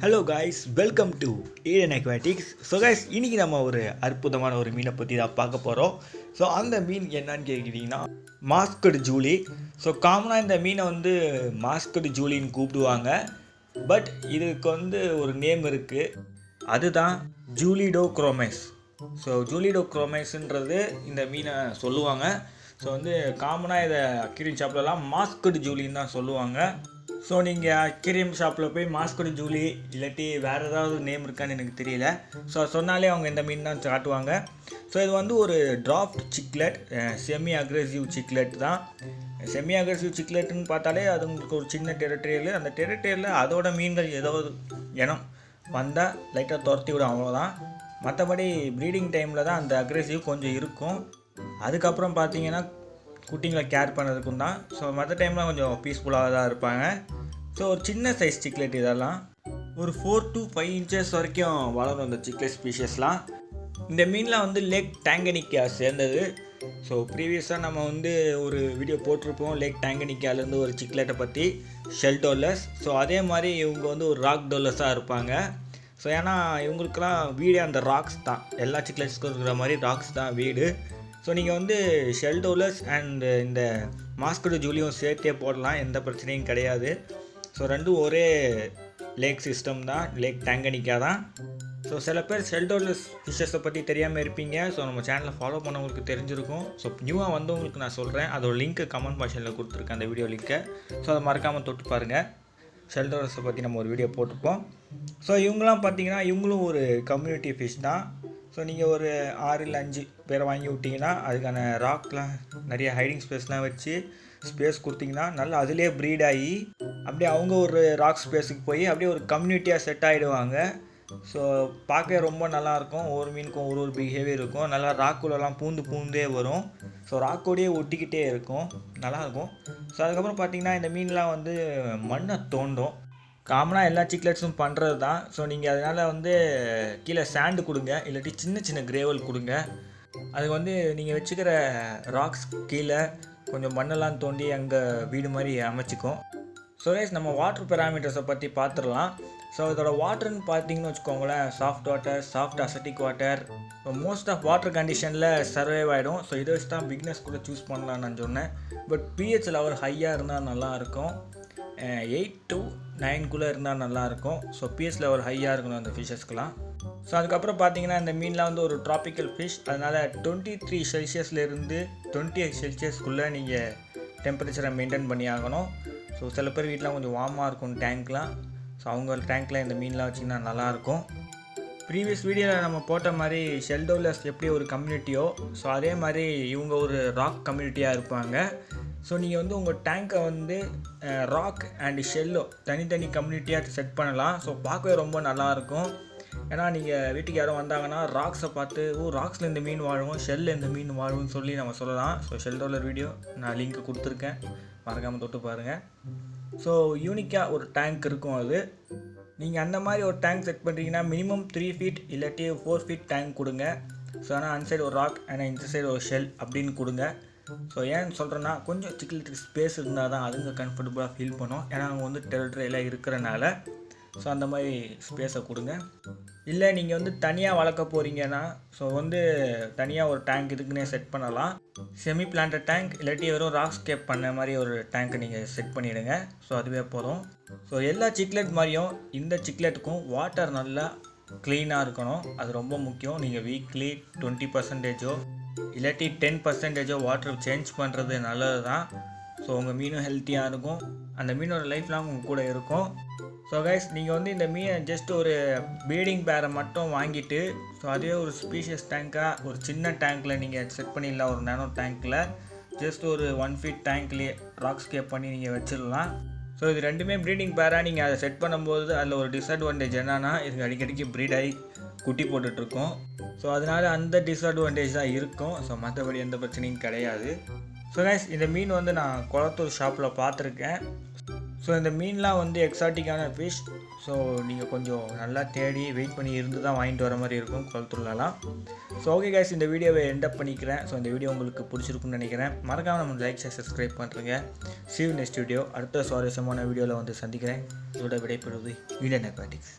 Hello guys, welcome to Eden aquatics. So guys, இன்றைக்கி நம்ம ஒரு அற்புதமான ஒரு மீனை பற்றி தான் பார்க்க போகிறோம். ஸோ அந்த மீன் என்னன்னு கேட்குறீங்கன்னா மாஸ்கட் ஜூலி. ஸோ காமனாக இந்த மீனை மாஸ்கட் ஜூலின்னு கூப்பிடுவாங்க. பட் இதுக்கு ஒரு நேம் இருக்குது, அதுதான் ஜூலிடோ குரோமைஸ். ஸோ ஜூலிடோ குரோமைஸ்ன்றது இந்த மீனை சொல்லுவாங்க. ஸோ காமனாக இதை அக்வேரியம் ஷாப்லலாம் மாஸ்கட் ஜூலின்னு தான் சொல்லுவாங்க. ஸோ நீங்கள் அக்வேரியம் ஷாப்பில் போய் மாஸ்கட் ஜூலி இல்லாட்டி வேறு ஏதாவது நேம் இருக்கான்னு எனக்கு தெரியல. ஸோ சொன்னாலே அவங்க இந்த மீன் தான் காட்டுவாங்க. ஸோ இது ஒரு draft cichlid, semi aggressive cichlid தான். செமி அக்ரெசிவ் சிக்லெட்டுன்னு பார்த்தாலே அது உங்களுக்கு ஒரு சின்ன டெரிட்டரியில், அந்த டெரிட்டரியில் அதோட மீன்கள் ஏதாவது இனம் வந்தால் லைட்டாக துரத்தி விடும், அவ்வளோதான். மற்றபடி ப்ரீடிங் டைமில் தான் அந்த அக்ரெசிவ் கொஞ்சம் இருக்கும். அதுக்கப்புறம் பார்த்தீங்கன்னா குட்டிங்களை கேர் பண்ணுறதுக்கும் தான். ஸோ மற்ற டைமில் கொஞ்சம் பீஸ்ஃபுல்லாக தான் இருப்பாங்க. ஸோ ஒரு சின்ன சைஸ் சிக்லெட், இதெல்லாம் ஒரு 4 to 5 inches வரைக்கும் வளரும் இந்த சிக்லெட் ஸ்பீஷஸ்லாம். இந்த மீன்லாம் லேக் டேங்கனிக்கா சேர்ந்தது. ஸோ ப்ரீவியஸாக நம்ம ஒரு வீடியோ போட்டிருப்போம் லேக் டேங்கனிக்காலேருந்து ஒரு சிக்லெட்டை பற்றி, ஷெல் டோலர்ஸ். ஸோ அதே மாதிரி இவங்க ஒரு ராக் டோலர்ஸாக இருப்பாங்க. ஸோ ஏன்னா இவங்களுக்கெல்லாம் வீடே அந்த ராக்ஸ் தான், எல்லா சிக்லெட்ஸ்க்கும் இருக்கிற மாதிரி ராக்ஸ் தான் வீடு. ஸோ நீங்கள் ஷெல் டோலர்ஸ் அண்ட் இந்த மாஸ்கட் ஜூலியும் சேர்த்தே போடலாம், எந்த பிரச்சனையும் கிடையாது. ஸோ ரெண்டும் ஒரே லேக் சிஸ்டம் தான், லேக் டேங்கனிக்கா தான். ஸோ சில பேர் ஷெல் டோலர்ஸ் ஃபிஷ்ஷஸை பற்றி தெரியாமல் இருப்பீங்க. ஸோ நம்ம சேனலை ஃபாலோ பண்ணவங்களுக்கு தெரிஞ்சிருக்கும். ஸோ நியூவாக வந்தவங்களுக்கு நான் சொல்கிறேன், அதோட லிங்க்கு கமெண்ட் பாக்ஸில் கொடுத்துருக்கேன், அந்த வீடியோ லிங்க்கை. ஸோ அதை மறக்காமல் தொட்டு பாருங்கள். ஷெல் டோலர்ஸை பற்றி நம்ம ஒரு வீடியோ போட்டிருப்போம். ஸோ இவங்களாம் பார்த்தீங்கன்னா இவங்களும் ஒரு கம்யூனிட்டி ஃபிஷ் தான். ஸோ நீங்கள் ஒரு 6 இல்லை 5 பேரை வாங்கி விட்டிங்கன்னா அதுக்கான ராக்லாம் நிறைய ஹைடிங் ஸ்பேஸ்லாம் வச்சு ஸ்பேஸ் கொடுத்தீங்கன்னா நல்லா அதிலே ப்ரீட் ஆகி அப்படியே அவங்க ஒரு ராக் ஸ்பேஸுக்கு போய் அப்படியே ஒரு கம்யூனிட்டியாக செட் ஆகிடுவாங்க. ஸோ பார்க்க ரொம்ப நல்லாயிருக்கும். ஒவ்வொரு மீனுக்கும் ஒரு பிஹேவியர் இருக்கும். நல்லா ராக்குள்ளெல்லாம் பூந்தே வரும். ஸோ ராக்கோடையே ஒட்டிக்கிட்டே இருக்கும், நல்லாயிருக்கும். ஸோ அதுக்கப்புறம் பார்த்திங்கன்னா இந்த மீன்லாம் மண்ணை தோண்டும். காமனாக எல்லா சிக்லெட்ஸும் பண்ணுறது தான். ஸோ நீங்கள் அதனால் கீழே சாண்டு கொடுங்க, இல்லாட்டி சின்ன சின்ன கிரேவல் கொடுங்க. அதுக்கு நீங்கள் வச்சுக்கிற ராக்ஸ் கீழே கொஞ்சம் மண்ணெல்லாம் தோண்டி அங்கே வீடு மாதிரி அமைச்சிக்கும். ஸோ கைஸ், நம்ம வாட்டர் பேராமீட்டர்ஸை பற்றி பார்த்துடலாம். ஸோ இதோட வாட்டர்னு பார்த்தீங்கன்னு வச்சுக்கோங்களேன், soft water, soft acidic water. So most of water கண்டிஷனில் சர்வைவ் ஆகிடும். ஸோ இதை வச்சு தான் பிக்னஸ் கூட சூஸ் பண்ணலான்னு நான் சொன்னேன். பட் pH லெவல் ஹையாக இருந்தால் நல்லாயிருக்கும். 8 to 9 இருந்தால் நல்லாயிருக்கும். ஸோ pH லெவல் ஹையாக இருக்கணும் அந்த ஃபிஷ்ஷஸ்க்கெலாம். ஸோ அதுக்கப்புறம் பார்த்தீங்கன்னா இந்த மீன்லாம் ஒரு ட்ராபிக்கல் ஃபிஷ். அதனால் 23 செல்சியஸ்லேருந்து 28 செல்சியஸ்க்குள்ளே நீங்கள் டெம்பரேச்சரை மெயின்டைன் பண்ணி ஆகணும். ஸோ சில பேர் வீட்டில் கொஞ்சம் வார்மாக இருக்கும் டேங்க்லாம். ஸோ அவங்க டேங்க்கில் இந்த மீன்லாம் வச்சிங்கன்னா நல்லாயிருக்கும். ப்ரீவியஸ் வீடியோவில் நம்ம போட்ட மாதிரி ஷெல் டோலர்ஸ் எப்படி ஒரு கம்யூனிட்டியோ, ஸோ அதே மாதிரி இவங்க ஒரு ராக் கம்யூனிட்டியாக இருப்பாங்க. ஸோ நீங்கள் உங்கள் டேங்கை ராக் அண்ட் ஷெல்லோ தனித்தனி கம்யூனிட்டியாக செட் பண்ணலாம். ஸோ பார்க்கவே ரொம்ப நல்லாயிருக்கும். ஏன்னா நீங்கள் வீட்டுக்கு யாரும் வந்தாங்கன்னா ராக்ஸை பார்த்து, ராக்ஸில் இந்த மீன் வாழும், ஷெல்லில் இந்த மீன் வாழும்னு சொல்லி நம்ம சொல்லலாம். ஸோ ஷெல் டோலர் வீடியோ நான் லிங்க் கொடுத்துருக்கேன், மறக்காமல் தொட்டு பாருங்கள். ஸோ யூனிக்காக ஒரு டேங்க் இருக்கும் அது. நீங்கள் அந்த மாதிரி ஒரு டேங்க் செட் பண்ணுறீங்கன்னா மினிமம் 3 feet இல்லாட்டி 4 feet டேங்க் கொடுங்க. ஸோ ஆனால் அந்த சைடு ஒரு ராக் ஆனால் இந்த சைடு ஒரு ஷெல் அப்படின்னு கொடுங்க. ஸோ ஏன்னு சொல்கிறேன்னா கொஞ்சம் சிக்லெட்டுக்கு ஸ்பேஸ் இருந்தால் தான் அதுங்க கம்ஃபர்டபுளாக ஃபீல் பண்ணும். ஏன்னா அவங்க டெரிட்டரியில் இருக்கிறனால. ஸோ அந்த மாதிரி ஸ்பேஸை கொடுங்க. இல்லை நீங்கள் தனியாக வளர்க்க போகிறீங்கன்னா ஸோ தனியாக ஒரு டேங்க் இதுக்குன்னே செட் பண்ணலாம். செமி பிளான்டட் டேங்க் இல்லாட்டி வெறும் ராக் ஸ்கேப் பண்ண மாதிரி ஒரு டேங்க்கை நீங்கள் செட் பண்ணிவிடுங்க. ஸோ அதுவே போதும். ஸோ எல்லா சிக்லெட் மாதிரியும் இந்த சிக்லெட்டுக்கும் வாட்டர் நல்லா க்ளீனாக இருக்கணும், அது ரொம்ப முக்கியம். நீங்கள் வீக்லி 20% இல்லாட்டி 10% வாட்டர் சேஞ்ச் பண்ணுறது நல்லது தான். ஸோ உங்கள் மீனும் ஹெல்த்தியாக இருக்கும், அந்த மீனோட லைஃப் லாங் உங்கள் கூட இருக்கும். ஸோ கைஸ், நீங்கள் இந்த மீனை ஜஸ்ட் ஒரு ப்ரீடிங் பேரை மட்டும் வாங்கிட்டு, ஸோ அதுவே ஒரு ஸ்பீஷியஸ் டேங்காக ஒரு சின்ன டேங்க்கில் நீங்கள் செட் பண்ணிடலாம். ஒரு நேனோ டேங்க்கில் ஜஸ்ட் ஒரு 1 feet டேங்க்லேயே ராக் ஸ்கேப் பண்ணி நீங்கள் வச்சிடலாம். ஸோ இது ரெண்டுமே ப்ரீடிங் பேராக நீங்கள் அதை செட் பண்ணும்போது அதில் ஒரு டிஸ்அட்வான்டேஜ் என்னன்னா, இதுக்கு அடிக்கடிக்கு ப்ரீட் ஆகி குட்டி போட்டுட்ருக்கோம். ஸோ அதனால் அந்த டிஸ்அட்வான்டேஜ் தான் இருக்கும். ஸோ மற்றபடி எந்த பிரச்சனையும் கிடையாது. ஸோ கைஸ், இந்த மீன் நான் குளத்தூர் ஷாப்பில் பார்த்துருக்கேன். ஸோ இந்த மீன்லாம் எக்ஸாட்டிக்கான ஃபிஷ். ஸோ நீங்கள் கொஞ்சம் நல்லா தேடி வெயிட் பண்ணி இருந்து தான் வாங்கிட்டு வர மாதிரி இருக்கும் குளத்தூர்லலாம். ஸோ ஓகே கைஸ், இந்த வீடியோவை எண்டப் பண்ணிக்கிறேன். ஸோ இந்த வீடியோ உங்களுக்கு பிடிச்சிருக்குன்னு நினைக்கிறேன். மறக்காமல் நம்ம லைக் ஷேர் சப்ஸ்கிரைப் பண்ணுறேங்க. See you next video. அடுத்த சுவாரஸ்யமான வீடியோவில் சந்திக்கிறேன். இதோட விடைபெறுவது ஈடன் அக்வாட்டிக்ஸ்.